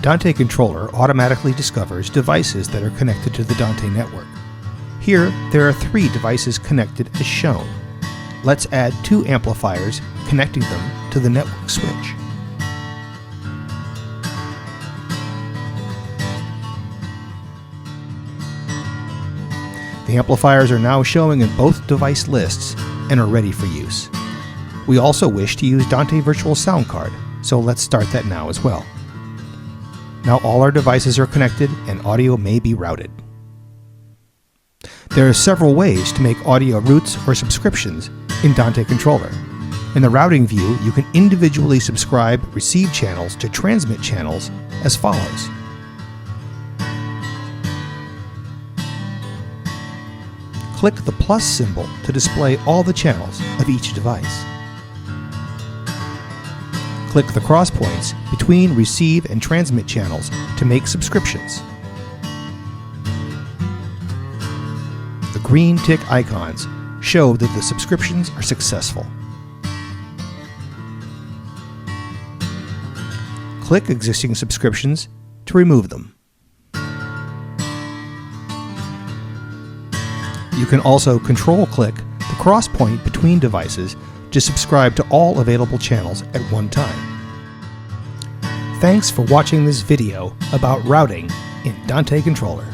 Dante Controller automatically discovers devices that are connected to the Dante network. Here, there are 3 devices connected as shown. Let's add 2 amplifiers, connecting them to the network switch. The amplifiers are now showing in both device lists and are ready for use. We also wish to use Dante Virtual Sound Card, so let's start that now as well. Now all our devices are connected and audio may be routed. There are several ways to make audio routes or subscriptions in Dante Controller. In the routing view, you can individually subscribe receive channels to transmit channels as follows. Click the plus symbol to display all the channels of each device. Click the cross points between receive and transmit channels to make subscriptions. The green tick icons show that the subscriptions are successful. Click existing subscriptions to remove them. You can also control-click the cross point between devices to subscribe to all available channels at one time. Thanks for watching this video about routing in Dante Controller.